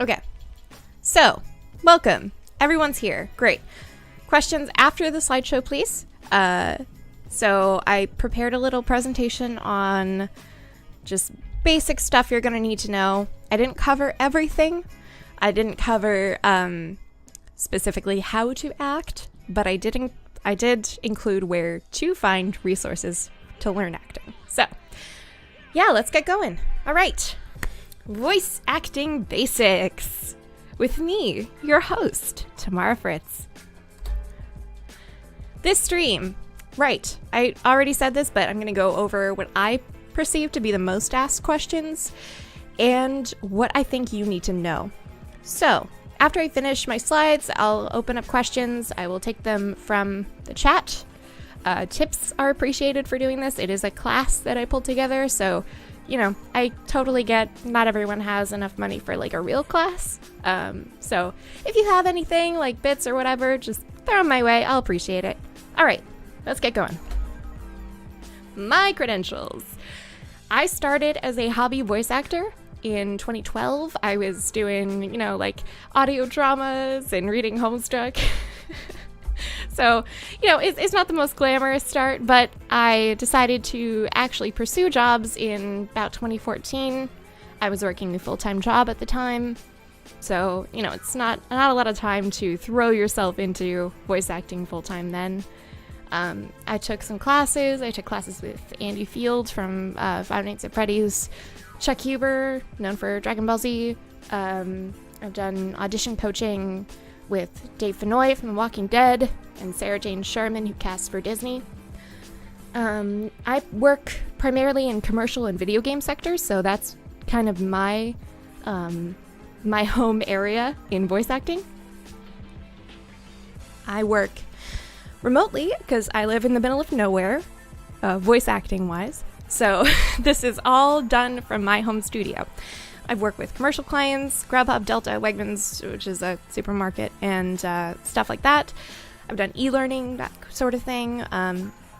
Okay, so welcome. Everyone's here. Great. Questions after the slideshow, please. So I prepared a little presentation on just basic stuff you're going to need to know. I didn't cover everything. I didn't cover specifically how to act, but I did include where to find resources to learn acting. So, yeah, let's get going. All right. Voice acting basics with me, your host, Tamara Fritz. This stream, right, I already said this, but I'm going to go over what I perceive to be the most asked questions and what I think you need to know. So, after I finish my slides, I'll open up questions. I will take them from the chat. Tips are appreciated for doing this. It is a class that I pulled together, so, you know, I totally get not everyone has enough money for like a real class. So if you have anything like bits or whatever, just throw them my way. I'll appreciate it. All right, let's get going. My credentials. I started as a hobby voice actor in 2012. I was doing, you know, like audio dramas and reading Homestuck. So, you know, it's not the most glamorous start, but I decided to actually pursue jobs in about 2014. I was working a full-time job at the time. So, you know, it's not a lot of time to throw yourself into voice acting full-time then. I took some classes. I took classes with Andy Field from Five Nights at Freddy's, Chuck Huber, known for Dragon Ball Z. I've done audition coaching with Dave Fennoy from The Walking Dead and Sarah Jane Sherman, who casts for Disney. I work primarily in commercial and video game sectors, so that's kind of my home area in voice acting. I work remotely because I live in the middle of nowhere, voice acting wise. So this is all done from my home studio. I've worked with commercial clients, Grubhub, Delta, Wegmans, which is a supermarket, and stuff like that. I've done e-learning, that sort of thing.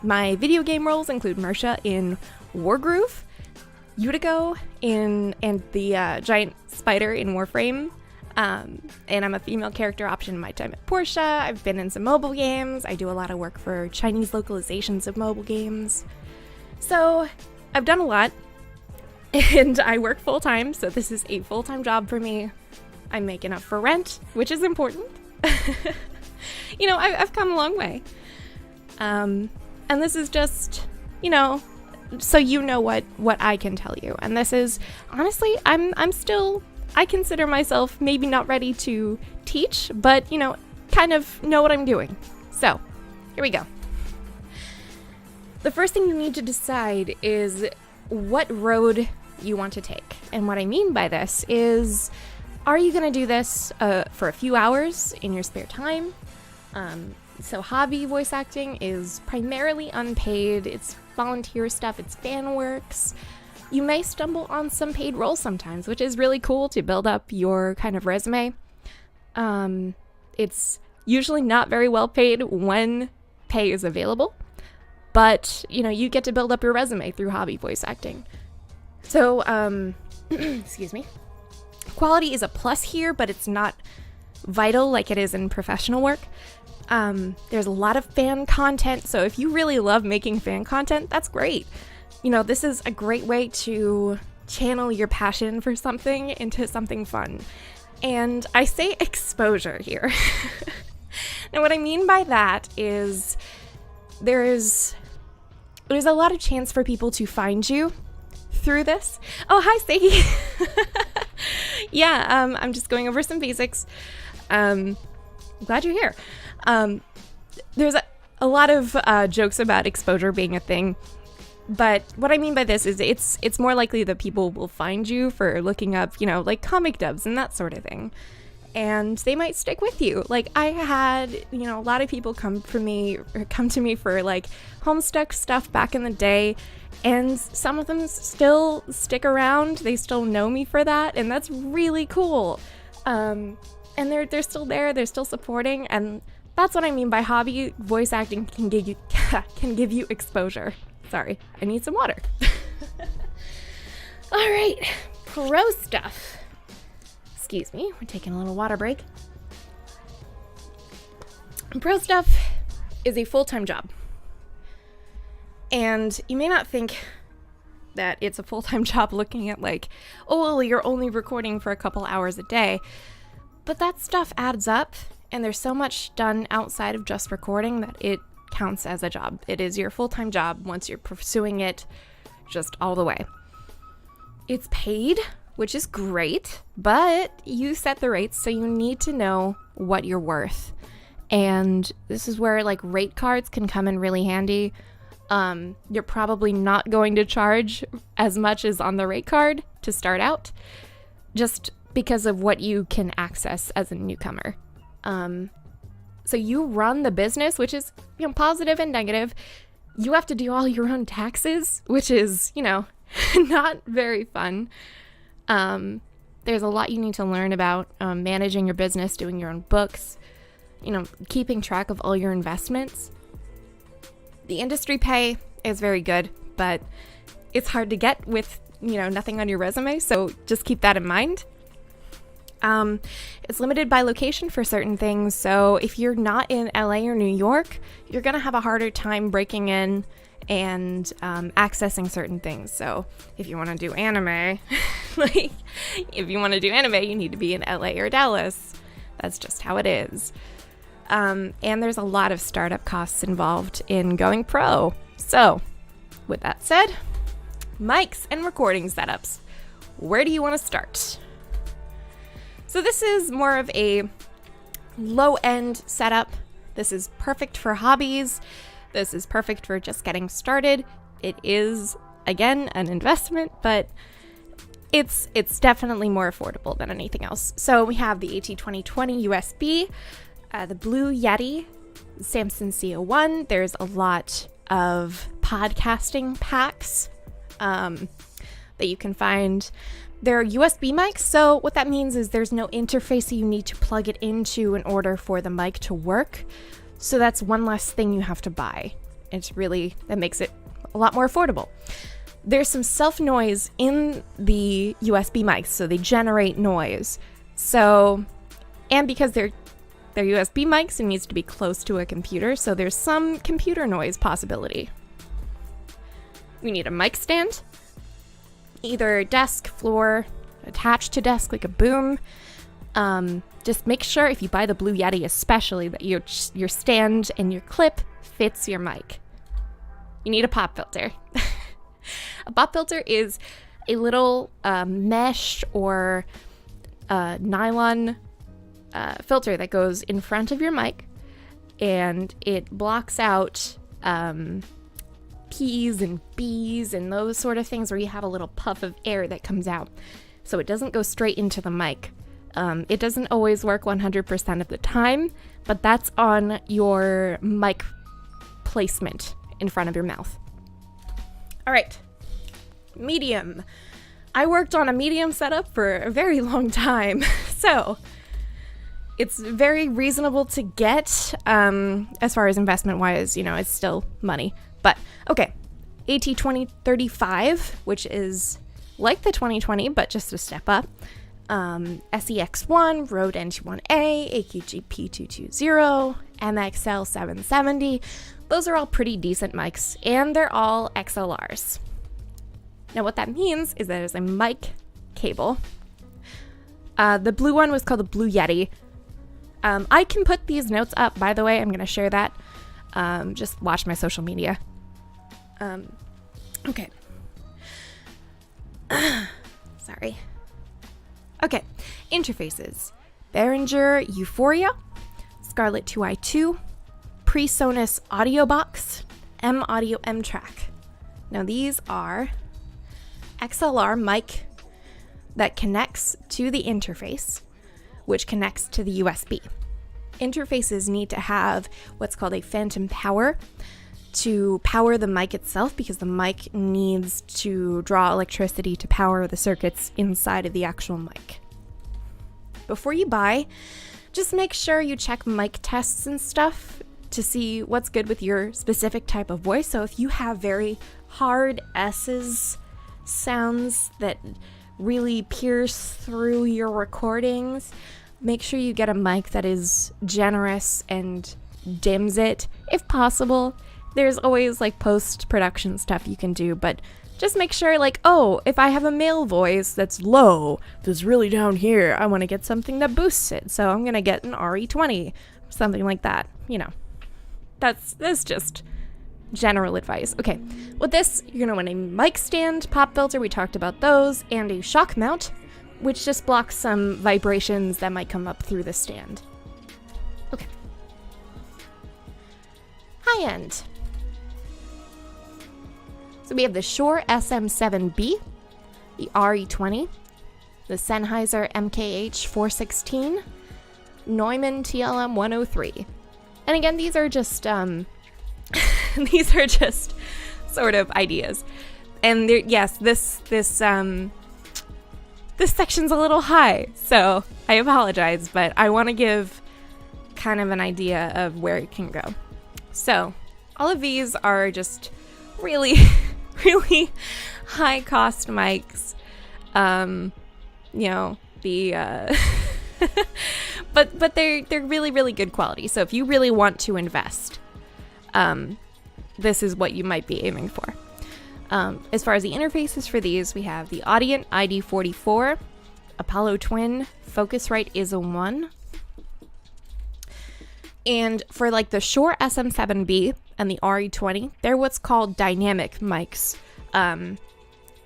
My video game roles include Mersha in Wargroove, Utigo and the giant spider in Warframe. And I'm a female character option in my time at Porsche. I've been in some mobile games. I do a lot of work for Chinese localizations of mobile games. So I've done a lot. And I work full-time, so this is a full-time job for me. I make enough for rent, which is important. You know, I've come a long way. And this is just, you know, so you know what I can tell you. And this is, honestly, I consider myself maybe not ready to teach, but, you know, kind of know what I'm doing. So, here we go. The first thing you need to decide is what road you want to take. And what I mean by this is, are you going to do this for a few hours in your spare time? So hobby voice acting is primarily unpaid. It's volunteer stuff. It's fan works. You may stumble on some paid roles sometimes, which is really cool to build up your kind of resume. It's usually not very well paid when pay is available, but you know, you get to build up your resume through hobby voice acting. So, excuse me. Quality is a plus here, but it's not vital like it is in professional work. There's a lot of fan content, so if you really love making fan content, that's great. You know, this is a great way to channel your passion for something into something fun. And I say exposure here. Now, what I mean by that is there's a lot of chance for people to find you through this. Oh, hi, Sadie. Yeah, I'm just going over some basics. Glad you're here. There's a lot of jokes about exposure being a thing, but what I mean by this is it's more likely that people will find you for looking up, you know, like comic dubs and that sort of thing, and they might stick with you. Like I had, you know, a lot of people come to me for like Homestuck stuff back in the day, and some of them still stick around. They still know me for that, and that's really cool. And they're still there. They're still supporting, and that's what I mean by hobby voice acting can give you exposure. Sorry, I need some water. All right, pro stuff. Excuse me, we're taking a little water break. Pro stuff is a full-time job. And you may not think that it's a full-time job looking at like, oh, well, you're only recording for a couple hours a day. But that stuff adds up, and there's so much done outside of just recording that it counts as a job. It is your full-time job once you're pursuing it just all the way. It's paid, which is great, but you set the rates, so you need to know what you're worth. And this is where like rate cards can come in really handy. You're probably not going to charge as much as on the rate card to start out, just because of what you can access as a newcomer. So you run the business, which is, positive and negative. You have to do all your own taxes, which is, not very fun. There's a lot you need to learn about managing your business, doing your own books, keeping track of all your investments. The industry pay is very good, but it's hard to get with, nothing on your resume. So just keep that in mind. It's limited by location for certain things. So if you're not in LA or New York, you're going to have a harder time breaking in and accessing certain things. So if you want to do anime, you need to be in LA or Dallas. That's just how it is. And there's a lot of startup costs involved in going pro. So with that said, mics and recording setups. Where do you want to start? So this is more of a low-end setup. This is perfect for hobbies. This is perfect for just getting started. It is, again, an investment, but it's definitely more affordable than anything else. So we have the AT2020 USB, the Blue Yeti, Samson CO1. There's a lot of podcasting packs that you can find. They're USB mics, so what that means is there's no interface you need to plug it into in order for the mic to work. So that's one less thing you have to buy. That makes it a lot more affordable. There's some self-noise in the USB mics, so they generate noise. And because they're USB mics, it needs to be close to a computer, so there's some computer noise possibility. We need a mic stand. Either desk, floor, attached to desk like a boom. Just make sure if you buy the Blue Yeti especially that your stand and your clip fits your mic. You need a pop filter. A pop filter is a little mesh or nylon filter that goes in front of your mic, and it blocks out P's and B's and those sort of things where you have a little puff of air that comes out. So it doesn't go straight into the mic. It doesn't always work 100% of the time, but that's on your mic placement in front of your mouth. All right, medium. I worked on a medium setup for a very long time, so it's very reasonable to get as far as investment-wise. It's still money. But, okay, AT2035, which is like the 2020, but just a step up. SEX1, Rode NT1A, AKG P220, MXL 770. Those are all pretty decent mics, and they're all XLRs. Now, what that means is there's a mic cable. The blue one was called the Blue Yeti. I can put these notes up, by the way. I'm going to share that. Just watch my social media. Okay. Sorry. Okay. Interfaces. Behringer Euphoria, Scarlett 2i2, PreSonus Audio Box, M Audio M Track. Now these are XLR mic that connects to the interface, which connects to the USB. Interfaces need to have what's called a phantom power to power the mic itself, because the mic needs to draw electricity to power the circuits inside of the actual mic. Before you buy, just make sure you check mic tests and stuff to see what's good with your specific type of voice. So if you have very hard S's sounds that really pierce through your recordings, make sure you get a mic that is generous and dims it if possible. There's always like post-production stuff you can do, but just make sure, like, oh, if I have a male voice that's low, that's really down here, I want to get something that boosts it, so I'm going to get an RE20, something like that, you know. That's just general advice. Okay, with this, you're going to want a mic stand, pop filter, we talked about those, and a shock mount, which just blocks some vibrations that might come up through the stand. Okay. High end. So we have the Shure SM7B, the RE20, the Sennheiser MKH416, Neumann TLM103. And again, these are just these are just sort of ideas. And yes, this section's a little high, so I apologize, but I want to give kind of an idea of where it can go. So all of these are just really really high cost mics. You know, the but they're really, really good quality. So if you really want to invest, this is what you might be aiming for. As far as the interfaces for these, we have the Audient ID44, Apollo Twin, Focusrite is a 1. And for like the Shure SM7B and the RE20, they're what's called dynamic mics.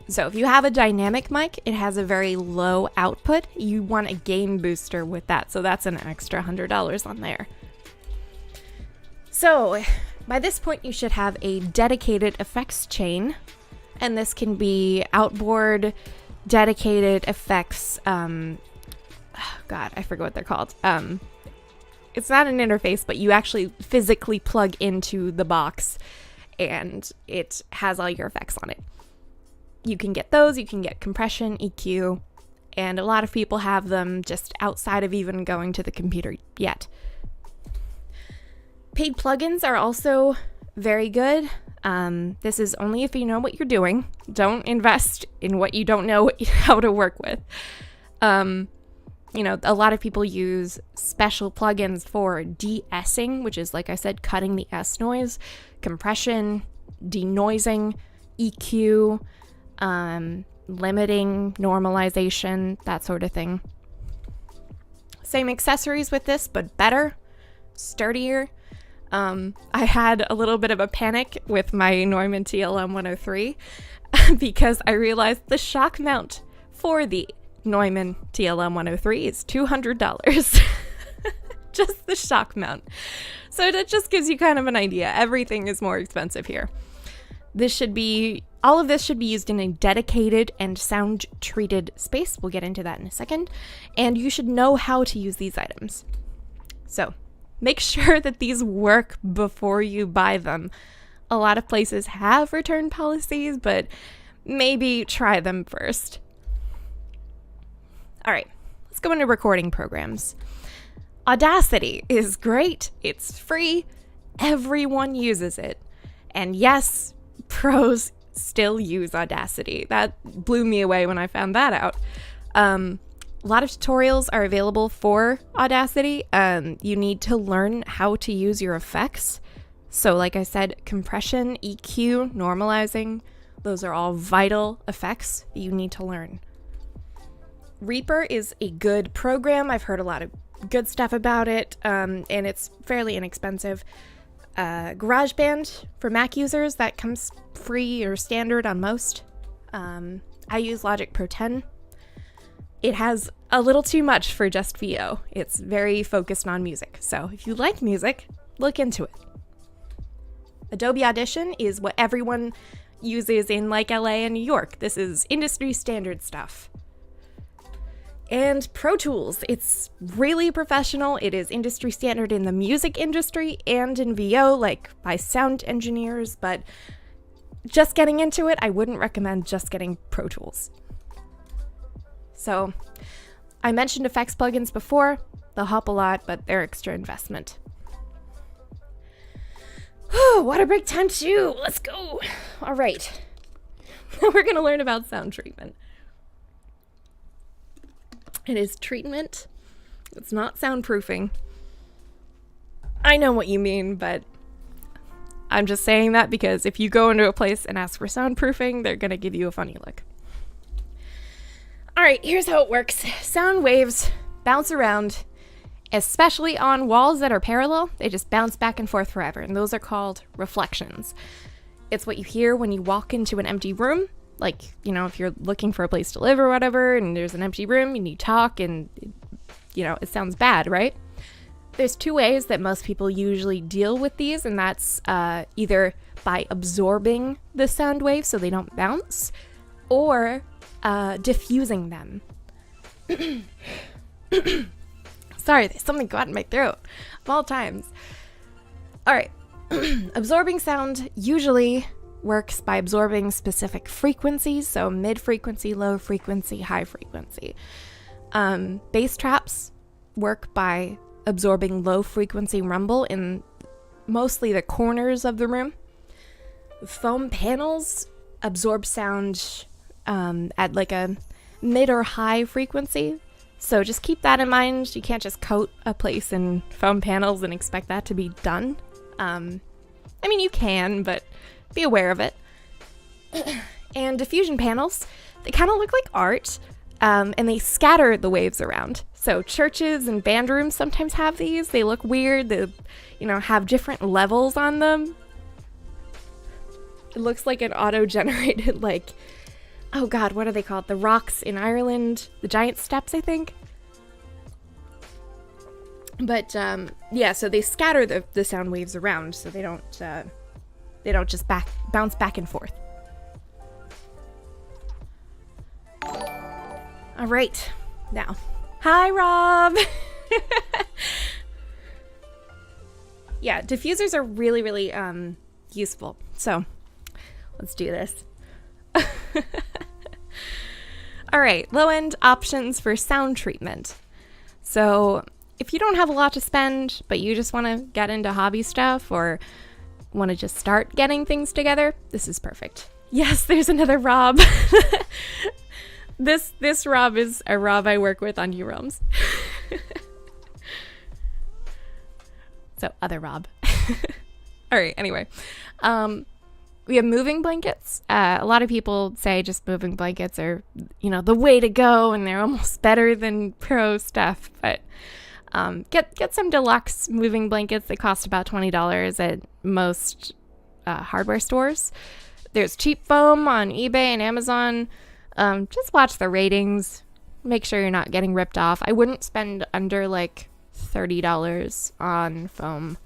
So if you have a dynamic mic, it has a very low output. You want a gain booster with that, so that's an extra $100 on there. So by this point, you should have a dedicated effects chain, and this can be outboard dedicated effects. God, I forget what they're called. It's not an interface, but you actually physically plug into the box and it has all your effects on it. You can get those, you can get compression, EQ, and a lot of people have them just outside of even going to the computer yet. Paid plugins are also very good. This is only if you know what you're doing. Don't invest in what you don't know how to work with. You know, a lot of people use special plugins for de-essing, which is, like I said, cutting the S noise, compression, denoising, EQ, limiting, normalization, that sort of thing. Same accessories with this, but better, sturdier. I had a little bit of a panic with my Neumann TLM103 because I realized the shock mount for the Neumann TLM103 is $200. Just the shock mount. So that just gives you kind of an idea. Everything is more expensive here. All of this should be used in a dedicated and sound treated space. We'll get into that in a second. And you should know how to use these items. So make sure that these work before you buy them. A lot of places have return policies, but maybe try them first. All right, let's go into recording programs. Audacity is great. It's free. Everyone uses it. And yes, pros still use Audacity. That blew me away when I found that out. A lot of tutorials are available for Audacity. You need to learn how to use your effects. So like I said, compression, EQ, normalizing, those are all vital effects that you need to learn. Reaper is a good program. I've heard a lot of good stuff about it, and it's fairly inexpensive. GarageBand for Mac users, that comes free or standard on most. I use Logic Pro 10. It has a little too much for just VO. It's very focused on music. So if you like music, look into it. Adobe Audition is what everyone uses in like LA and New York. This is industry standard stuff. And Pro Tools, it's really professional. It is industry standard in the music industry and in VO, like by sound engineers, but just getting into it, I wouldn't recommend just getting Pro Tools. So I mentioned effects plugins before. They'll help a lot, but they're extra investment. Water break time 2. Let's go. All right. We're going to learn about sound treatment. It is treatment. It's not soundproofing. I know what you mean, but I'm just saying that because if you go into a place and ask for soundproofing, they're going to give you a funny look. All right, here's how it works. Sound waves bounce around, especially on walls that are parallel. They just bounce back and forth forever, and those are called reflections. It's what you hear when you walk into an empty room. Like, if you're looking for a place to live or whatever, and there's an empty room and you talk and, it sounds bad, right? There's two ways that most people usually deal with these, and that's either by absorbing the sound waves so they don't bounce, or diffusing them. Sorry, there's something caught in my throat of all times. All right. Absorbing sound usually works by absorbing specific frequencies, so mid-frequency, low frequency, high frequency. Bass traps work by absorbing low frequency rumble in mostly the corners of the room. Foam panels absorb sound at like a mid or high frequency, so just keep that in mind. You can't just coat a place in foam panels and expect that to be done. You can, but be aware of it. And diffusion panels, they kind of look like art, and they scatter the waves around. So churches and band rooms sometimes have these. They look weird. They, have different levels on them. It looks like an auto-generated, oh God, what are they called? The rocks in Ireland, the giant steps, I think. But so they scatter the sound waves around, so they don't just bounce back and forth. All right, now, hi Rob. Yeah, diffusers are really, really useful. So let's do this. All right, low-end options for sound treatment. So if you don't have a lot to spend, but you just want to get into hobby stuff or want to just start getting things together, this is perfect. Yes, there's another Rob. This Rob is a Rob I work with on UROMs. So, other Rob. All right, anyway. We have moving blankets. A lot of people say just moving blankets are, the way to go, and they're almost better than pro stuff. But get some deluxe moving blankets. They cost about $20 at most hardware stores. There's cheap foam on eBay and Amazon. Just watch the ratings. Make sure you're not getting ripped off. I wouldn't spend under $30 on foam.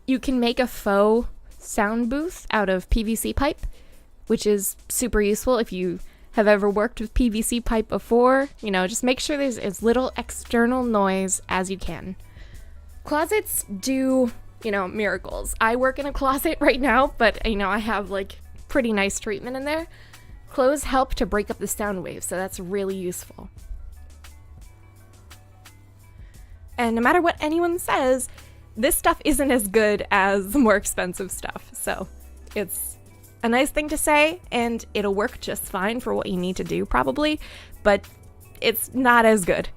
You can make a faux sound booth out of PVC pipe, which is super useful if you have ever worked with PVC pipe before. Just make sure there's as little external noise as you can. Closets do, miracles. I work in a closet right now, but, I have pretty nice treatment in there. Clothes help to break up the sound waves, so that's really useful. And no matter what anyone says, this stuff isn't as good as the more expensive stuff. So it's a nice thing to say, and it'll work just fine for what you need to do, probably, but it's not as good.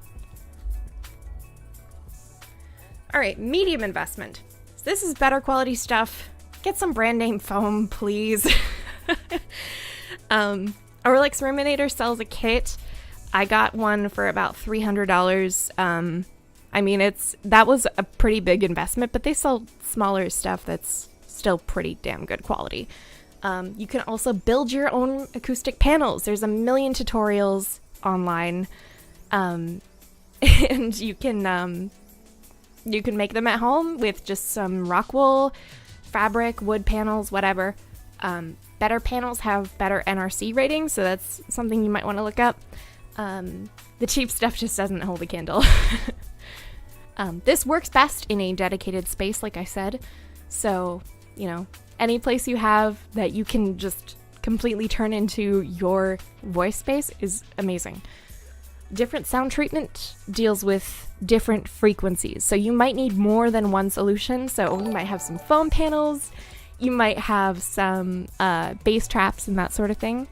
All right, medium investment. So this is better quality stuff. Get some brand name foam, please. Orlex Ruminator sells a kit. I got one for about $300. That was a pretty big investment, but they sell smaller stuff that's still pretty damn good quality. You can also build your own acoustic panels. There's a million tutorials online, and you can make them at home with just some rock wool, fabric, wood panels, whatever. Better panels have better NRC ratings, so that's something you might want to look up. The cheap stuff just doesn't hold a candle. This works best in a dedicated space, like I said. So, any place you have that you can just completely turn into your voice space is amazing. Different sound treatment deals with different frequencies. So you might need more than one solution. So you might have some foam panels, you might have some bass traps and that sort of thing.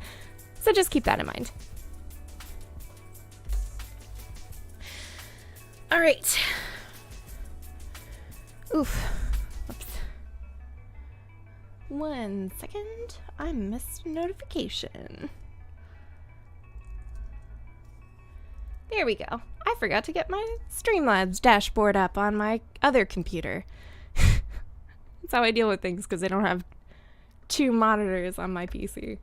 So just keep that in mind. All right. Oof. Oops. 1 second. I missed a notification. There we go. I forgot to get my Streamlabs dashboard up on my other computer. That's how I deal with things, because I don't have 2 monitors on my PC.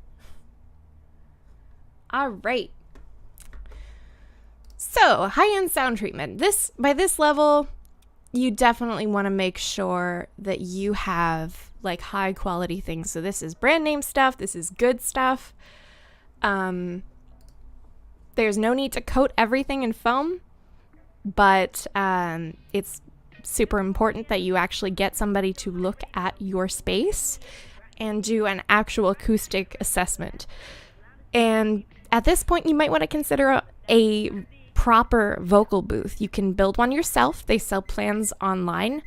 All right. So, high-end sound treatment. By this level, you definitely want to make sure that you have like high quality things. So this is brand name stuff. This is good stuff. There's no need to coat everything in foam, but it's super important that you actually get somebody to look at your space and do an actual acoustic assessment. And at this point, you might want to consider a proper vocal booth. You can build one yourself. They sell plans online.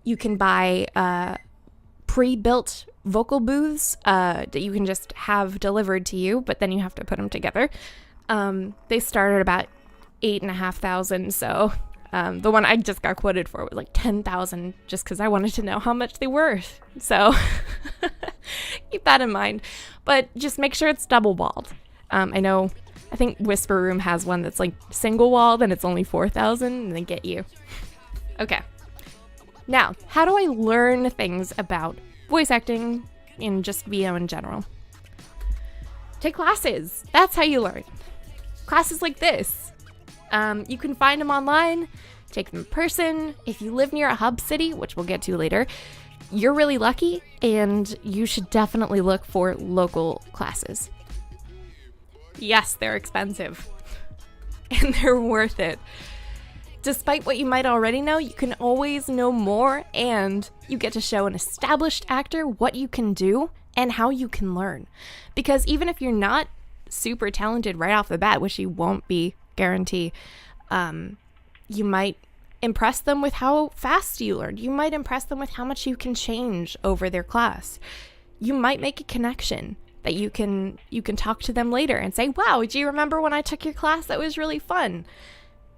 You can buy pre-built vocal booths that you can just have delivered to you, but then you have to put them together. They start at about $8,500. So the one I just got quoted for was like $10,000, just because I wanted to know how much they were. So keep that in mind. But just make sure it's double walled. I think Whisper Room has one that's like single walled and it's only $4,000, and they get you. Okay. Now, how do I learn things about voice acting in just VO in general? Take classes. That's how you learn. Classes like this. You can find them online, take them in person. If you live near a hub city, which we'll get to later, you're really lucky, and you should definitely look for local classes. Yes, they're expensive, and they're worth it. Despite what you might already know, you can always know more, and you get to show an established actor what you can do and how you can learn. Because even if you're not super talented right off the bat, which you won't be, guarantee, you might impress them with how fast you learned. You might impress them with how much you can change over their class. You might make a connection that you can talk to them later and say, wow, do you remember when I took your class? That was really fun.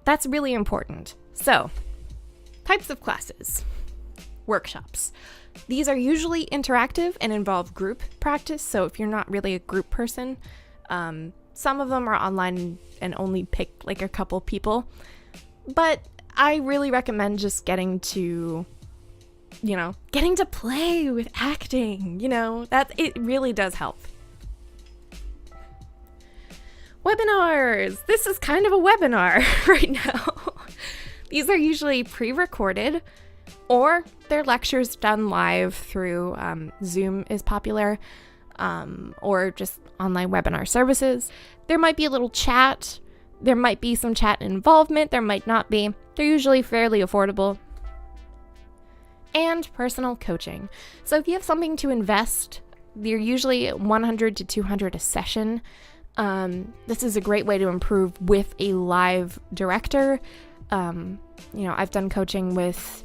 That's really important. So, types of classes. Workshops. These are usually interactive and involve group practice. So if you're not really a group person, some of them are online and only pick like a couple people. But I really recommend just getting to play with acting, that it really does help. Webinars. This is kind of a webinar right now. These are usually pre-recorded, or they're lectures done live through Zoom is popular, or just online webinar services. There might be a little chat. There might be some chat involvement. There might not be. They're usually fairly affordable. And personal coaching. So if you have something to invest, they're usually $100 to $200 a session. This is a great way to improve with a live director. I've done coaching with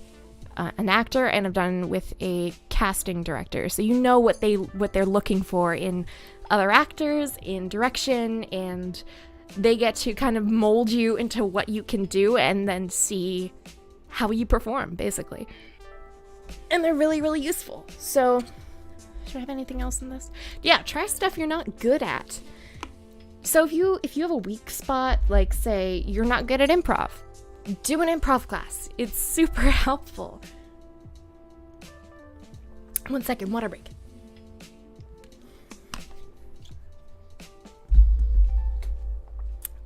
an actor, and I've done with a casting director. So you know what they're looking for in other actors, in direction, and they get to kind of mold you into what you can do and then see how you perform, basically. And they're really, really useful. So, should I have anything else in this? Yeah, try stuff you're not good at. So if you have a weak spot, like say you're not good at improv, do an improv class. It's super helpful. 1 second, water break.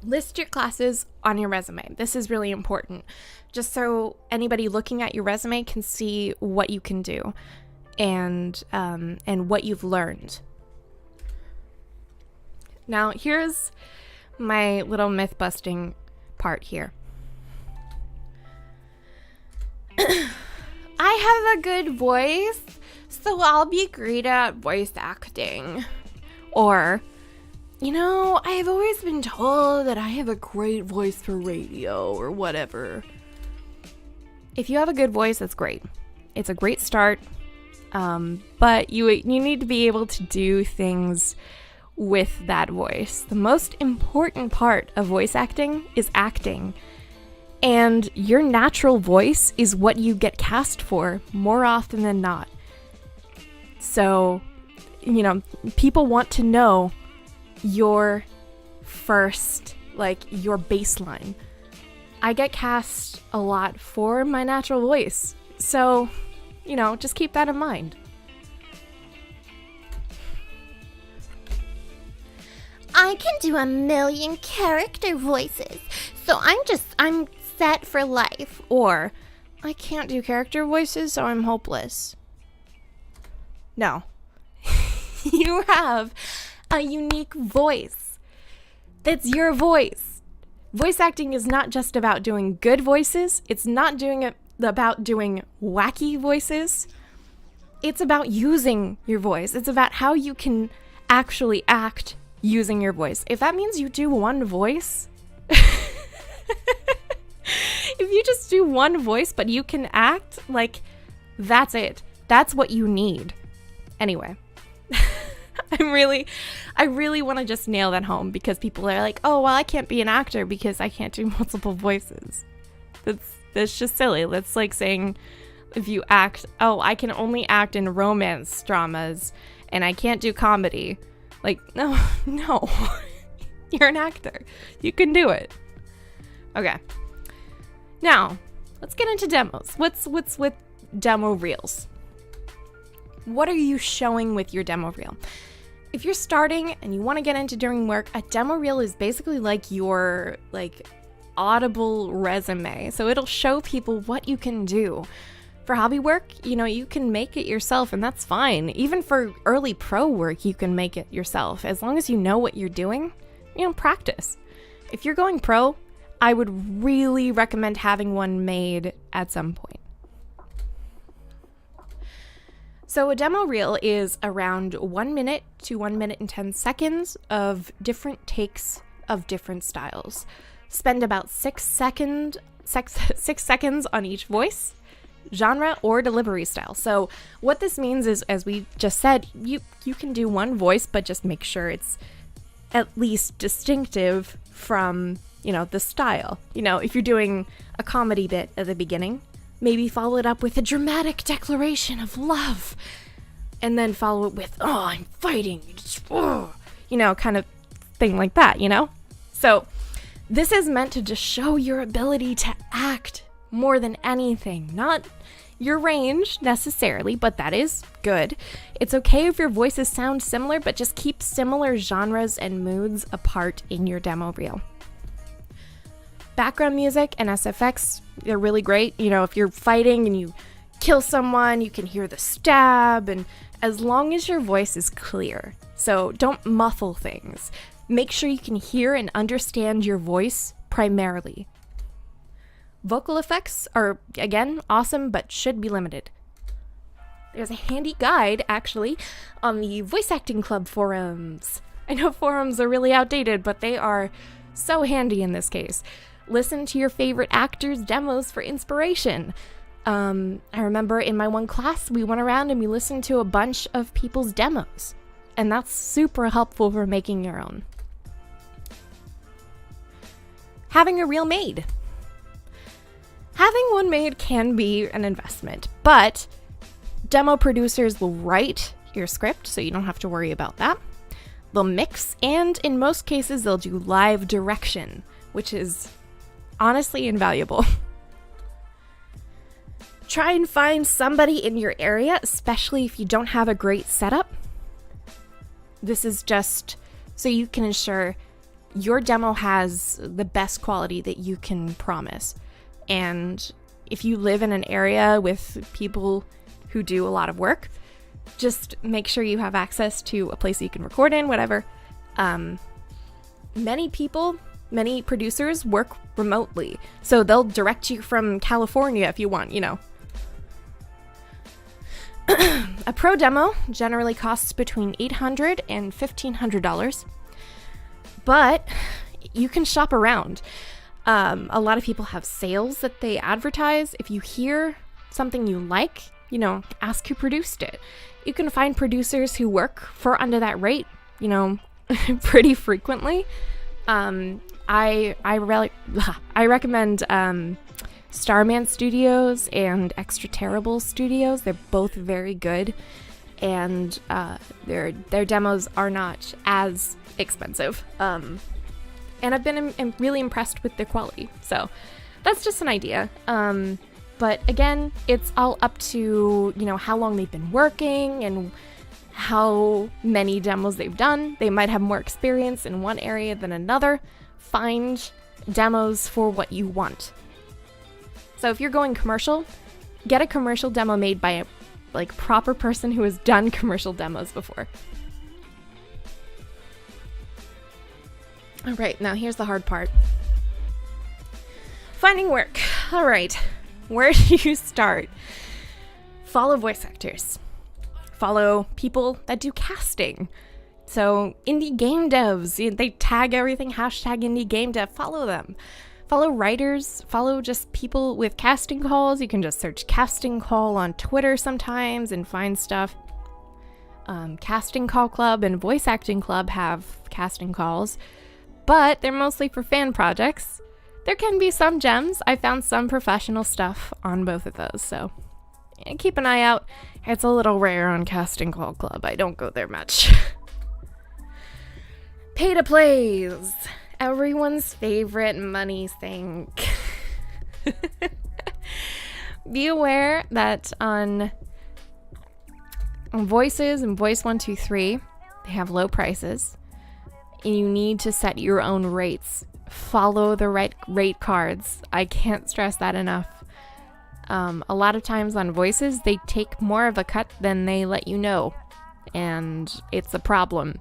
List your classes on your resume. This is really important, just so anybody looking at your resume can see what you can do and what you've learned. Now, here's my little myth-busting part here. I have a good voice, so I'll be great at voice acting. Or, I've always been told that I have a great voice for radio or whatever. If you have a good voice, that's great. It's a great start, but you need to be able to do things with that voice. The most important part of voice acting is acting. And your natural voice is what you get cast for more often than not. So, people want to know your first, your baseline. I get cast a lot for my natural voice. So, just keep that in mind. I can do 1,000,000 character voices, so I'm set for life. Or, I can't do character voices, so I'm hopeless. No. You have a unique voice. That's your voice. Voice acting is not just about doing good voices. It's not about doing wacky voices. It's about using your voice. It's about how you can actually act using your voice. If that means you do one voice, if you just do one voice but you can act, that's it. That's what you need. Anyway, I really want to just nail that home, because people are like, oh, well, I can't be an actor because I can't do multiple voices. That's just silly. That's like saying if you act, oh, I can only act in romance dramas and I can't do comedy. No. You're an actor. You can do it. Okay. Now, let's get into demos. What's with demo reels? What are you showing with your demo reel? If you're starting and you want to get into doing work, a demo reel is basically like your audible resume. So it'll show people what you can do. For hobby work, you can make it yourself, and that's fine. Even for early pro work, you can make it yourself. As long as you know what you're doing, practice. If you're going pro, I would really recommend having one made at some point. So a demo reel is around 1 minute to 1 minute and 10 seconds of different takes of different styles. Spend about 6 seconds on each voice, genre, or delivery style. So what this means is, as we just said, you can do one voice, but just make sure it's at least distinctive from, the style. If you're doing a comedy bit at the beginning, maybe follow it up with a dramatic declaration of love, and then follow it with, oh, I'm fighting, kind of thing like that, So this is meant to just show your ability to act more than anything, not your range necessarily, but that is good. It's okay if your voices sound similar, but just keep similar genres and moods apart in your demo reel. Background music and SFX, they're really great. If you're fighting and you kill someone, you can hear the stab, and as long as your voice is clear. So don't muffle things. Make sure you can hear and understand your voice primarily. Vocal effects are, again, awesome, but should be limited. There's a handy guide, actually, on the Voice Acting Club forums. I know forums are really outdated, but they are so handy in this case. Listen to your favorite actors' demos for inspiration. I remember in my one class, we went around and we listened to a bunch of people's demos, and that's super helpful for making your own. Having a reel made. Having one made can be an investment, but demo producers will write your script, so you don't have to worry about that. They'll mix, and in most cases, they'll do live direction, which is honestly invaluable. Try and find somebody in your area, especially if you don't have a great setup. This is just so you can ensure your demo has the best quality that you can promise. And if you live in an area with people who do a lot of work, just make sure you have access to a place that you can record in, whatever. Many producers work remotely, so they'll direct you from California if you want, A pro demo generally costs between $800 and $1,500, but you can shop around. A lot of people have sales that they advertise. If you hear something you like, ask who produced it. You can find producers who work for under that rate, pretty frequently. I recommend Starman Studios and Extra Terrible Studios. They're both very good, and their demos are not as expensive. And I've been really impressed with their quality. So that's just an idea. But again, it's all up to, how long they've been working and how many demos they've done. They might have more experience in one area than another. Find demos for what you want. So if you're going commercial, get a commercial demo made by a proper person who has done commercial demos before. All right, now here's the hard part. Finding work. All right, where do you start? Follow voice actors. Follow people that do casting. So indie game devs, they tag everything, hashtag indie game dev, follow them. Follow writers, follow just people with casting calls. You can just search casting call on Twitter sometimes and find stuff. Casting Call Club and Voice Acting Club have casting calls, but they're mostly for fan projects. There can be some gems. I found some professional stuff on both of those, so keep an eye out. It's a little rare on Casting Call Club. I don't go there much. Pay to plays. Everyone's favorite money sink. Be aware that on Voices and Voice 123, they have low prices, and you need to set your own rates. Follow the right rate cards. I can't stress that enough. A lot of times on Voices, they take more of a cut than they let you know, and it's a problem.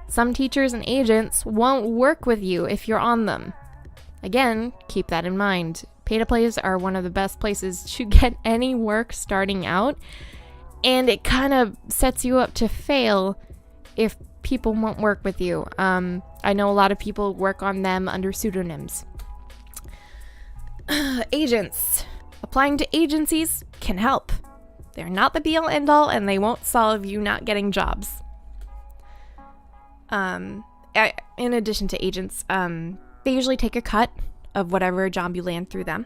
Some teachers and agents won't work with you if you're on them. Again, keep that in mind. Pay-to-plays are one of the best places to get any work starting out, and it kind of sets you up to fail if people won't work with you. I know a lot of people work on them under pseudonyms. Agents. Applying to agencies can help. They're not the be-all end-all, and they won't solve you not getting jobs. In addition to agents, they usually take a cut of whatever job you land through them.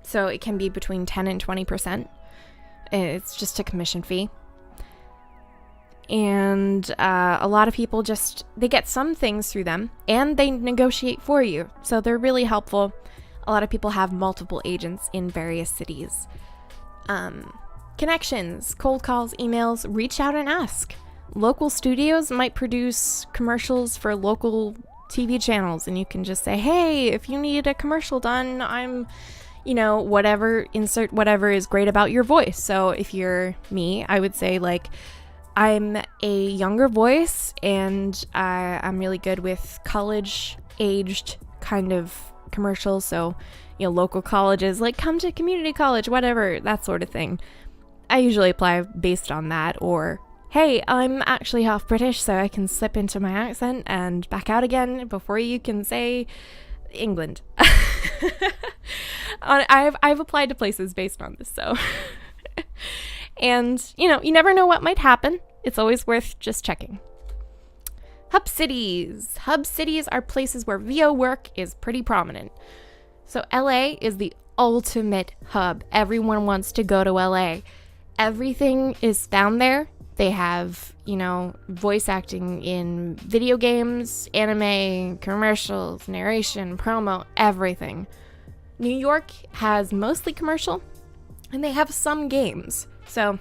So it can be between 10 and 20%. It's just a commission fee. And a lot of people they get some things through them, and they negotiate for you. So they're really helpful. A lot of people have multiple agents in various cities. Connections, cold calls, emails, reach out and ask. Local studios might produce commercials for local TV channels, and you can just say, hey, if you need a commercial done, I'm, whatever, insert whatever is great about your voice. So if you're me, I would say, I'm a younger voice, and I'm really good with college-aged kind of commercials. So, local colleges, come to community college, whatever, that sort of thing. I usually apply based on that, or hey, I'm actually half British, so I can slip into my accent and back out again before you can say England. I've applied to places based on this, so. And, you never know what might happen. It's always worth just checking. Hub cities. Hub cities are places where VO work is pretty prominent. So LA is the ultimate hub. Everyone wants to go to LA. Everything is found there. They have, voice acting in video games, anime, commercials, narration, promo, everything. New York has mostly commercial, and they have some games. So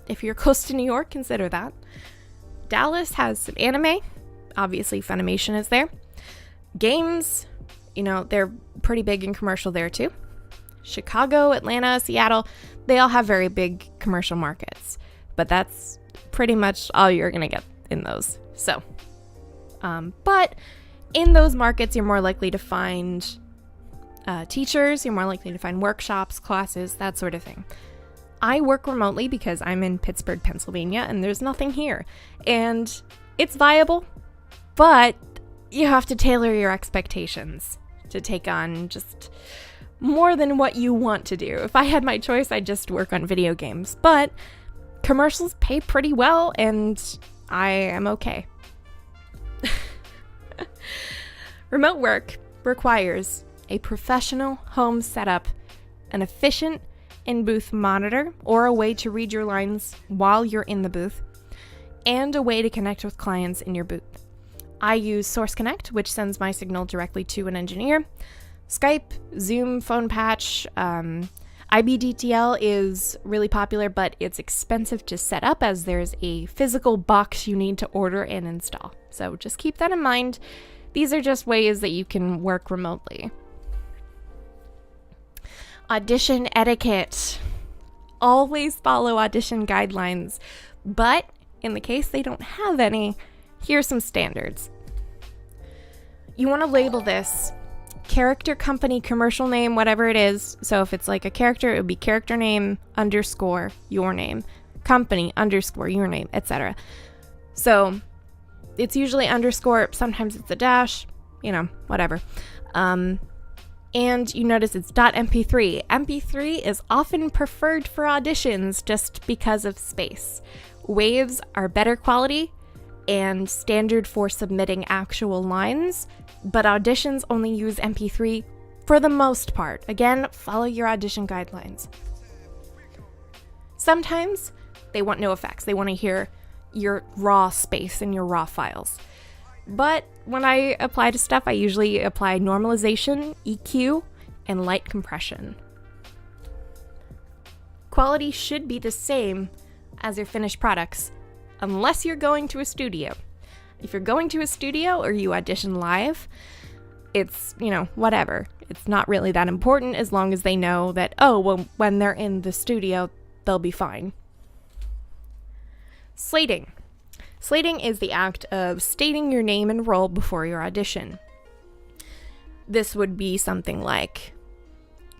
if you're close to New York, consider that. Dallas has some anime. Obviously, Funimation is there. Games, they're pretty big in commercial there too. Chicago, Atlanta, Seattle, they all have very big commercial markets. But that's pretty much all you're going to get in those. So, but in those markets, you're more likely to find teachers, you're more likely to find workshops, classes, that sort of thing. I work remotely because I'm in Pittsburgh, Pennsylvania, and there's nothing here. And it's viable, but you have to tailor your expectations to take on just more than what you want to do. If I had my choice, I'd just work on video games. But commercials pay pretty well, and I am okay. Remote work requires a professional home setup, an efficient in-booth monitor or a way to read your lines while you're in the booth, and a way to connect with clients in your booth. I use Source Connect, which sends my signal directly to an engineer. Skype, Zoom, Phone Patch, IBDTL is really popular, but it's expensive to set up as there's a physical box you need to order and install. So just keep that in mind. These are just ways that you can work remotely. Audition etiquette. Always follow audition guidelines, but in the case they don't have any, here's some standards. You want to label this character, company, commercial name, whatever it is. So if it's like a character, it would be character name _ your name, company _ your name, etc. So it's usually underscore, sometimes it's a dash, whatever. And you notice it's .mp3. MP3 is often preferred for auditions just because of space. Waves are better quality and standard for submitting actual lines, but auditions only use MP3 for the most part. Again, follow your audition guidelines. Sometimes they want no effects. They want to hear your raw space and your raw files. But when I apply to stuff, I usually apply normalization, EQ, and light compression. Quality should be the same as your finished products, unless you're going to a studio. If you're going to a studio or you audition live, it's, whatever. It's not really that important as long as they know that, when they're in the studio, they'll be fine. Slating. Slating is the act of stating your name and role before your audition. This would be something like,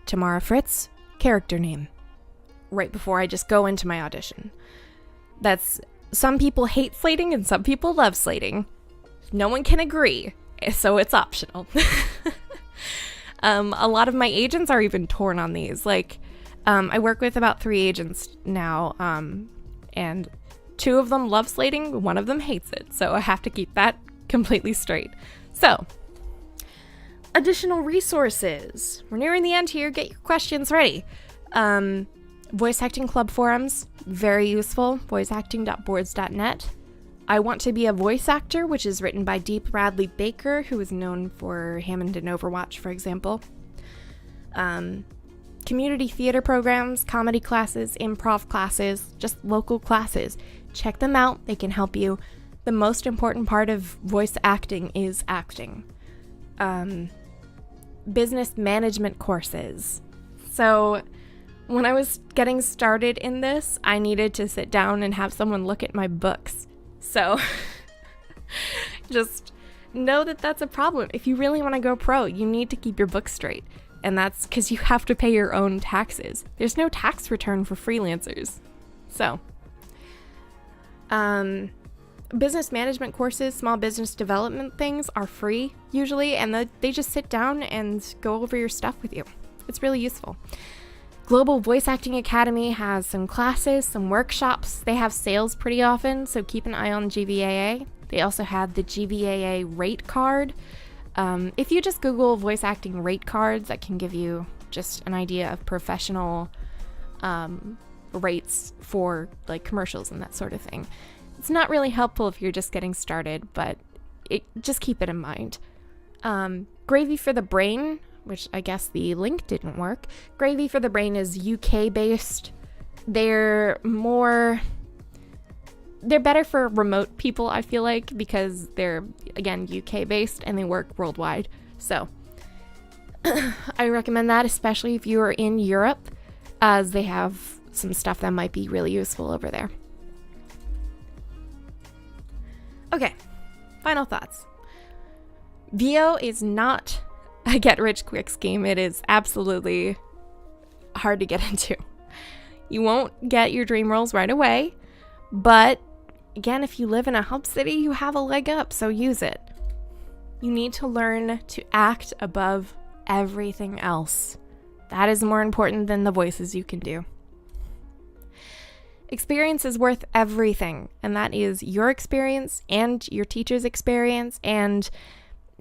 Tamara Fritz, character name, right before I just go into my audition. Some people hate slating and some people love slating. No one can agree, so it's optional. A lot of my agents are even torn on these. I work with about 3 agents now, and 2 of them love slating, 1 of them hates it, so I have to keep that completely straight. So, additional resources. We're nearing the end here. Get your questions ready. Voice acting club forums, very useful. voiceacting.boards.net. I Want to Be a Voice Actor, which is written by Dee Bradley Baker, who is known for Hammond and Overwatch, for example. Community theater programs, comedy classes, improv classes, just local classes. Check them out. They can help you. The most important part of voice acting is acting. Business management courses. So when I was getting started in this, I needed to sit down and have someone look at my books. So just know that that's a problem. If you really want to go pro, you need to keep your books straight. And that's because you have to pay your own taxes. There's no tax return for freelancers. So, business management courses, small business development things are free usually, and they just sit down and go over your stuff with you. It's really useful. Global Voice Acting Academy has some classes, some workshops. They have sales pretty often, so keep an eye on GVAA. They also have the GVAA rate card. If you just Google voice acting rate cards, that can give you just an idea of professional rates for commercials and that sort of thing. It's not really helpful if you're just getting started, but just keep it in mind. Gravy for the Brain, which I guess the link didn't work. Gravy for the Brain is UK based. They're better for remote people, I feel like, because they're, again, UK based and they work worldwide. So I recommend that, especially if you are in Europe, as they have some stuff that might be really useful over there. Okay, final thoughts. VO is not a get-rich-quick scheme. It is absolutely hard to get into. You won't get your dream roles right away, but again, if you live in a hub city, you have a leg up, so use it. You need to learn to act above everything else. That is more important than the voices you can do. Experience is worth everything, and that is your experience and your teacher's experience and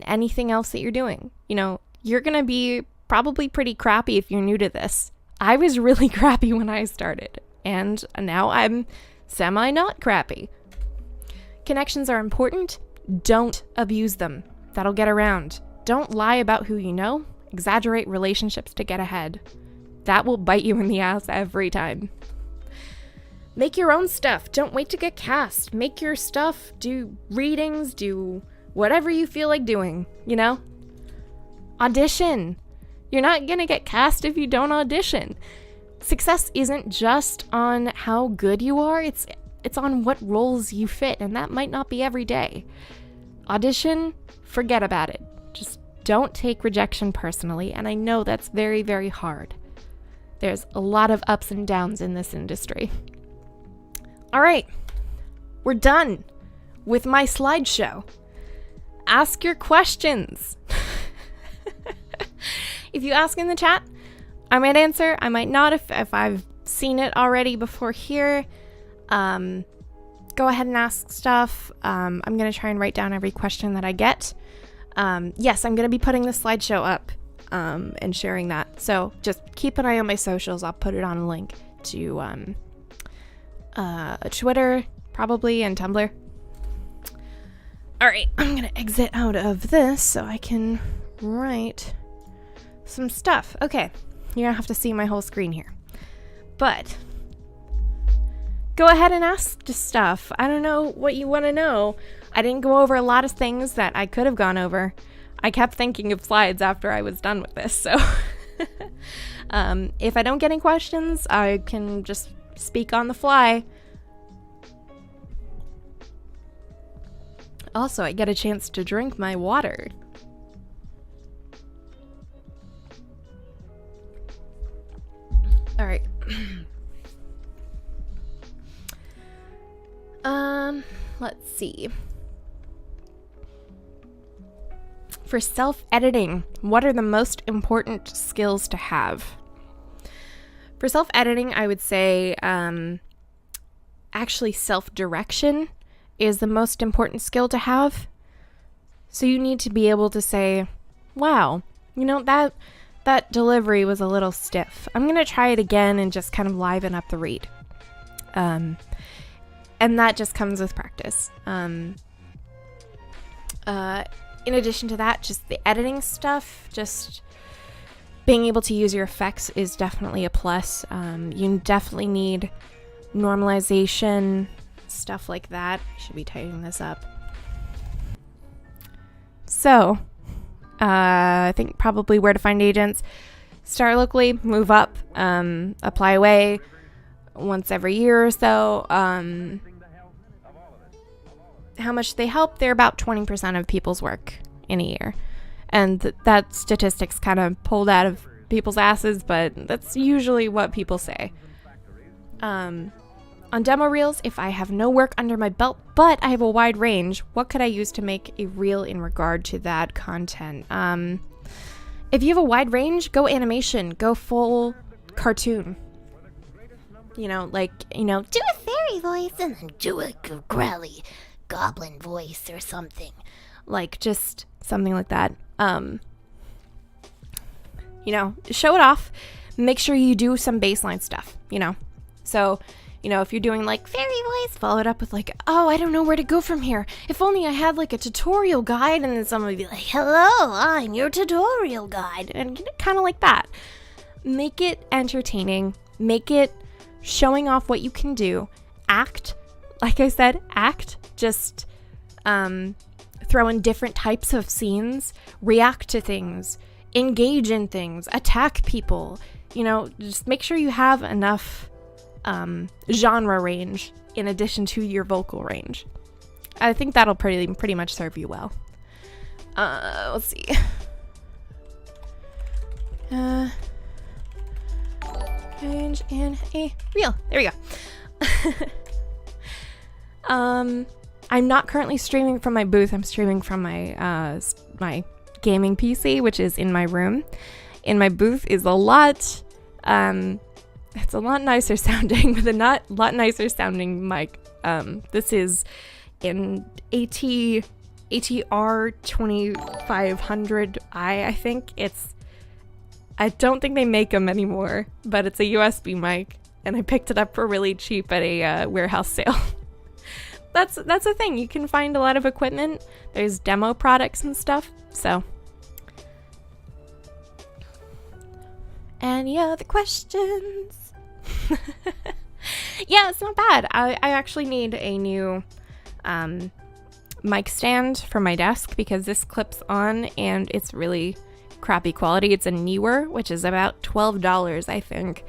anything else that you're doing. You know, you're going to be probably pretty crappy if you're new to this. I was really crappy when I started, and now I'm semi not crappy. Connections are important. Don't abuse them. That'll get around. Don't lie about who you know. Exaggerate relationships to get ahead. That will bite you in the ass every time. Make your own stuff. Don't wait to get cast. Make your stuff. Do readings. Do whatever you feel like doing, you know? Audition. You're not gonna get cast if you don't audition. Success isn't just on how good you are, it's on what roles you fit, and that might not be every day. Audition, forget about it. Just don't take rejection personally, and I know that's very, very hard. There's a lot of ups and downs in this industry. All right, we're done with my slideshow. Ask your questions. If you ask in the chat, I might answer. I might not if I've seen it already before here. Go ahead and ask stuff. I'm going to try and write down every question that I get. Yes, I'm going to be putting the slideshow up and sharing that. So just keep an eye on my socials. I'll put it on a link to Twitter, probably, and Tumblr. All right, I'm going to exit out of this so I can write some stuff. Okay, you're going to have to see my whole screen here. But go ahead and ask stuff. I don't know what you want to know. I didn't go over a lot of things that I could have gone over. I kept thinking of slides after I was done with this, so if I don't get any questions, I can just speak on the fly. Also, I get a chance to drink my water. All right. Let's see. For self-editing, what are the most important skills to have? For self-editing, I would say actually self-direction is the most important skill to have. So you need to be able to say, wow, you know, that delivery was a little stiff. I'm going to try it again and just kind of liven up the read. And that just comes with practice. In addition to that, just the editing stuff, just being able to use your effects is definitely a plus. You definitely need normalization, stuff like that. I should be typing this up. So, I think probably where to find agents. Start locally, move up, apply away once every year or so. How much they help? They're about 20% of people's work in a year. And that statistic's kind of pulled out of people's asses, but that's usually what people say. On demo reels, if I have no work under my belt, but I have a wide range, what could I use to make a reel in regard to that content? If you have a wide range, go animation, go full cartoon. You know, like, you know, Do a fairy voice and then do a growly goblin voice or something. like just something like that. You know, show it off. Make sure you do some baseline stuff, you know. So, you know, if you're doing like fairy voice, follow it up with like, oh, I don't know where to go from here. If only I had like a tutorial guide, and then someone would be like, hello, I'm your tutorial guide. And you know, kind of like that. Make it entertaining. Make it showing off what you can do. Act. Like I said, act. Just throw in different types of scenes. React to things. Engage in things. Attack people. You know, just make sure you have enough genre range in addition to your vocal range. I think that'll pretty much serve you well. Let's see. Range in a reel. There we go. I'm not currently streaming from my booth. I'm streaming from my my gaming PC, which is in my room. In my booth is a lot. It's a lot nicer sounding with a lot nicer sounding mic. This is an AT ATR 2500i, I think. I don't think they make them anymore, but it's a USB mic, and I picked it up for really cheap at a warehouse sale. That's a thing. You can find a lot of equipment. There's demo products and stuff, so. Any other questions? Yeah, it's not bad. I actually need a new mic stand for my desk because this clips on and it's really crappy quality. It's a Newer, which is about $12, I think.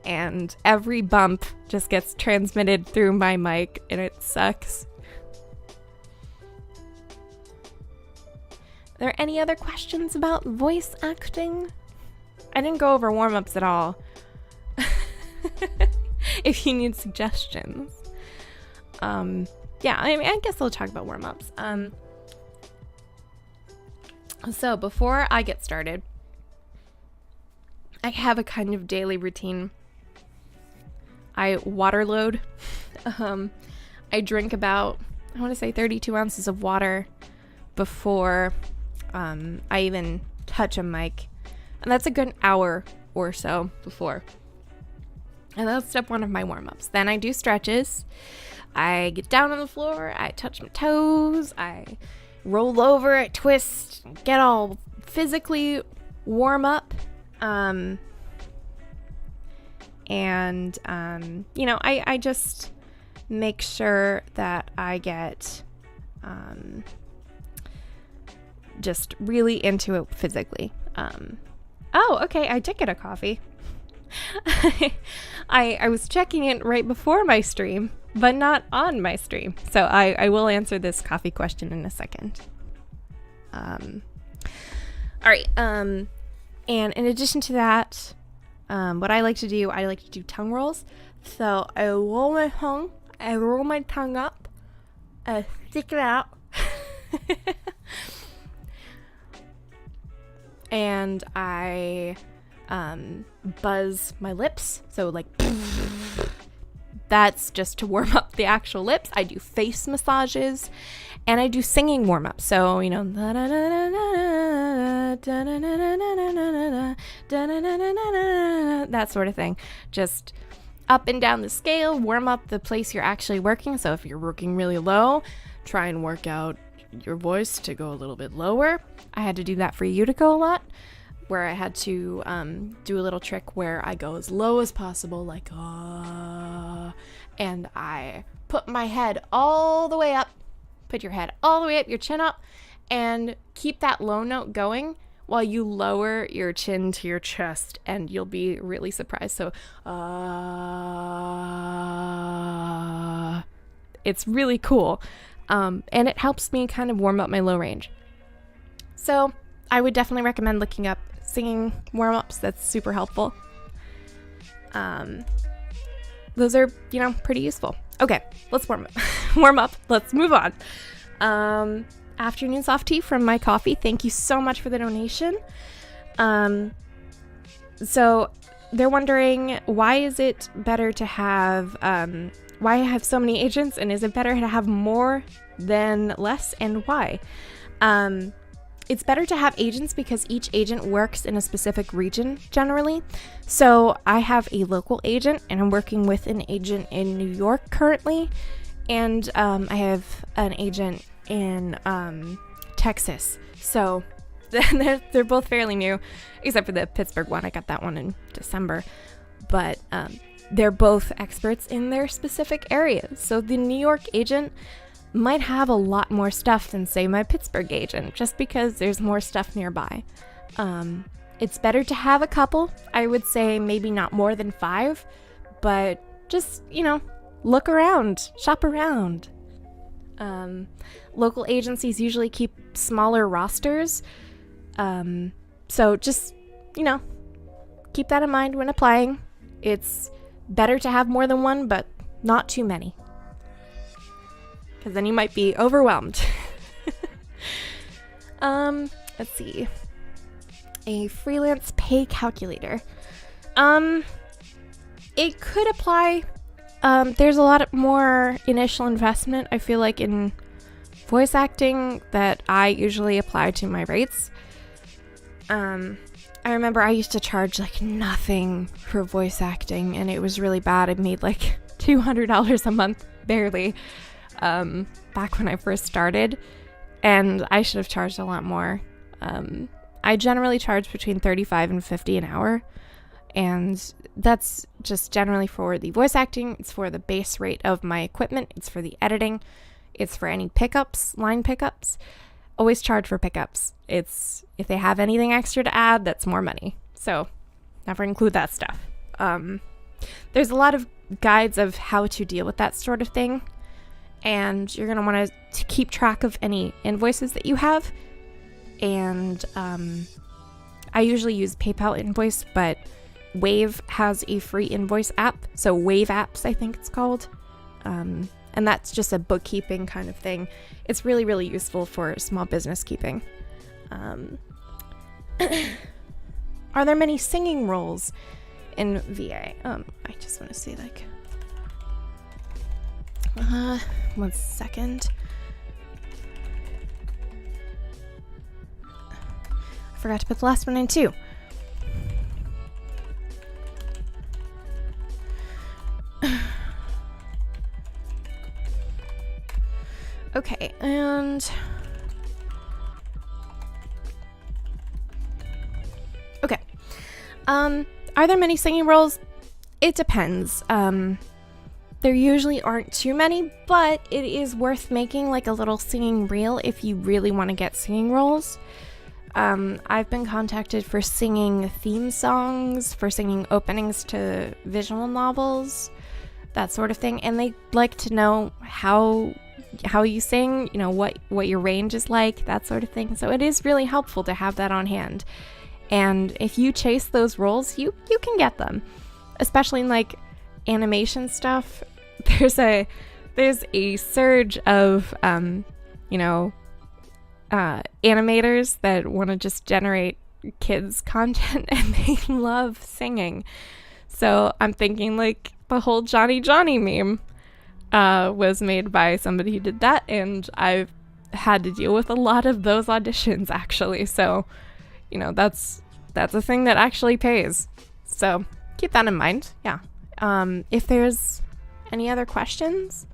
And every bump just gets transmitted through my mic and it sucks. Are there any other questions about voice acting? I didn't go over warm-ups at all. If you need suggestions. Yeah, I mean, I guess I'll talk about warm-ups. So before I get started, I have a kind of daily routine. I water load. I drink about, I want to say 32 ounces of water before I even touch a mic. And that's a good hour or so before. And that's step one of my warm-ups. Then I do stretches. I get down on the floor. I touch my toes. I roll over. I twist. Get all physically warm up. I just make sure that I get just really into it physically. Oh, okay, I did get a coffee. I was checking it right before my stream, but not on my stream. So I will answer this coffee question in a second. All right. And in addition to that, what I like to do tongue rolls. So I roll my tongue up, I stick it out, and I buzz my lips. So like, that's just to warm up the actual lips. I do face massages, and I do singing warm up. So, you know, that sort of thing. Just up and down the scale, warm up the place you're actually working. So if you're working really low, try and work out your voice to go a little bit lower. I had to do that for Utica a lot, where I had to do a little trick where I go as low as possible, like, and I put my head all the way up. Put your head all the way up, your chin up, and keep that low note going while you lower your chin to your chest, and you'll be really surprised. So, it's really cool, and it helps me kind of warm up my low range. So, I would definitely recommend looking up singing warm-ups. That's super helpful. Those are, pretty useful. Okay, let's warm up. Let's move on. Afternoon soft tea from my coffee. Thank you so much for the donation. So they're wondering, why is it better to have, why I have so many agents, and is it better to have more than less, and why? It's better to have agents because each agent works in a specific region generally. So I have a local agent, and I'm working with an agent in New York currently. And I have an agent in Texas. So they're both fairly new, except for the Pittsburgh one. I got that one in December. But they're both experts in their specific areas. So the New York agent might have a lot more stuff than, say, my Pittsburgh agent, just because there's more stuff nearby. It's better to have a couple. I would say maybe not more than 5, but just, look around, shop around. Local agencies usually keep smaller rosters. So just, keep that in mind when applying. It's better to have more than one, but not too many, because then you might be overwhelmed. Let's see. A freelance pay calculator. It could apply. There's a lot more initial investment, I feel like, in voice acting that I usually apply to my rates. I remember I used to charge like nothing for voice acting, and it was really bad. I made like $200 a month, barely, back when I first started, and I should have charged a lot more. I generally charge between $35 and $50 an hour, and that's just generally for the voice acting. It's for the base rate of my equipment. It's for the editing. It's for any pickups, line pickups. Always charge for pickups. It's if they have anything extra to add, that's more money. So never include that stuff. There's a lot of guides of how to deal with that sort of thing, and you're going to want to keep track of any invoices that you have. And I usually use PayPal Invoice, but Wave has a free invoice app. So Wave Apps, I think it's called. And that's just a bookkeeping kind of thing. It's really, really useful for small business keeping. Are there many singing roles in VA? I just want to say, like, 1 second. I forgot to put the last one in too. Okay, and okay. Are there many singing roles? It depends. There usually aren't too many, but it is worth making like a little singing reel if you really want to get singing roles. I've been contacted for singing theme songs, for singing openings to visual novels, that sort of thing, and they like to know how you sing, you know, what your range is like, that sort of thing. So it is really helpful to have that on hand. And if you chase those roles, you can get them, especially in like animation stuff. There's a surge of animators that want to just generate kids content, and they love singing. So I'm thinking like the whole Johnny meme was made by somebody who did that, and I've had to deal with a lot of those auditions actually. So, you know, that's a thing that actually pays. So keep that in mind. Yeah. If there's any other questions,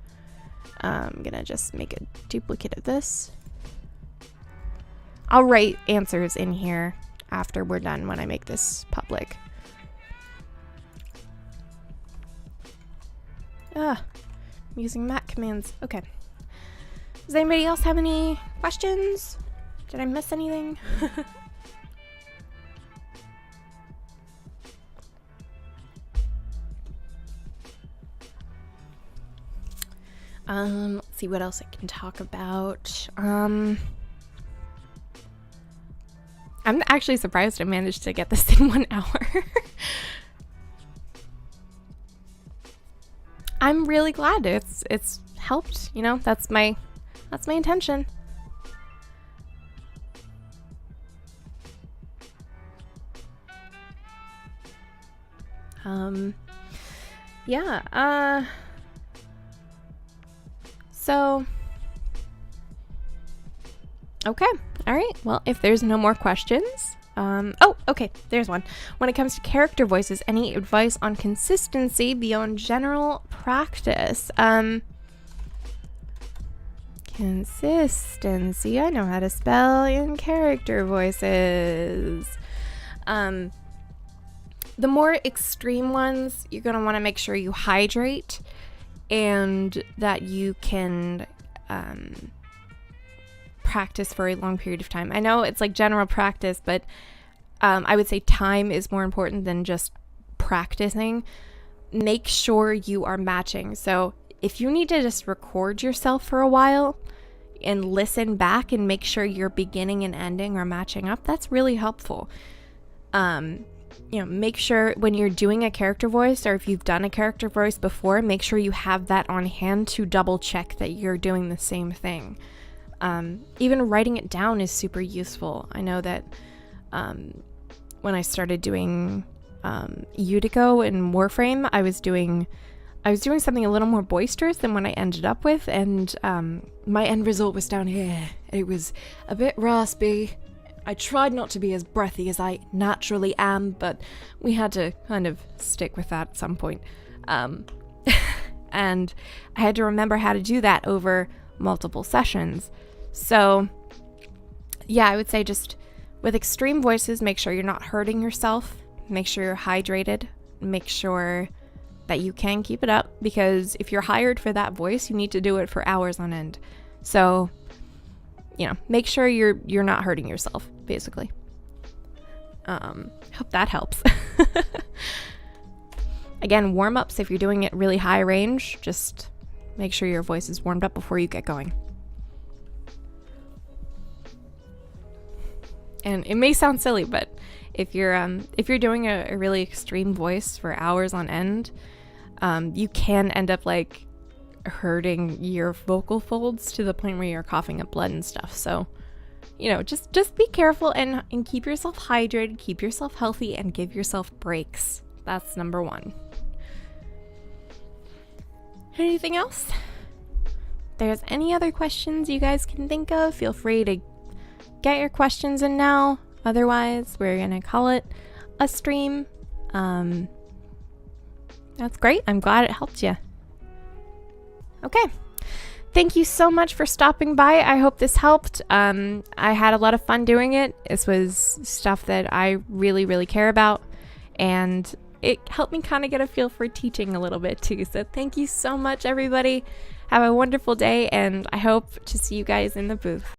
I'm gonna just make a duplicate of this. I'll write answers in here after we're done when I make this public. I'm using Mac commands. Okay. Does anybody else have any questions? Did I miss anything? Let's see what else I can talk about. I'm actually surprised I managed to get this in 1 hour. I'm really glad it's helped, you know, that's my intention. So, okay. All right. Well, if there's no more questions, okay, there's one. When it comes to character voices, any advice on consistency beyond general practice? Consistency. I know how to spell in character voices. The more extreme ones, you're going to want to make sure you hydrate and that you can practice for a long period of time. I know it's like general practice, but I would say time is more important than just practicing. Make sure you are matching. So if you need to just record yourself for a while and listen back and make sure your beginning and ending are matching up, that's really helpful. Make sure when you're doing a character voice, or if you've done a character voice before, make sure you have that on hand to double check that you're doing the same thing. Even writing it down is super useful. I know that when I started doing Utico in Warframe, I was doing I was doing something a little more boisterous than what I ended up with, and my end result was down here. It was a bit raspy. I tried not to be as breathy as I naturally am, but we had to kind of stick with that at some point. And I had to remember how to do that over multiple sessions. So, yeah, I would say just with extreme voices, make sure you're not hurting yourself. Make sure you're hydrated. Make sure that you can keep it up, because if you're hired for that voice, you need to do it for hours on end. So, make sure you're not hurting yourself, basically. Hope that helps. Again, warm-ups, if you're doing it really high range, just make sure your voice is warmed up before you get going. And it may sound silly, but if you're doing a really extreme voice for hours on end, you can end up like hurting your vocal folds to the point where you're coughing up blood and stuff. So, just be careful and keep yourself hydrated, keep yourself healthy, and give yourself breaks. That's number one. Anything else? If there's any other questions you guys can think of, feel free to get your questions in now. Otherwise, we're going to call it a stream. That's great. I'm glad it helped you. Okay. Thank you so much for stopping by. I hope this helped. I had a lot of fun doing it. This was stuff that I really, really care about. And it helped me kind of get a feel for teaching a little bit too. So thank you so much, everybody. Have a wonderful day, and I hope to see you guys in the booth.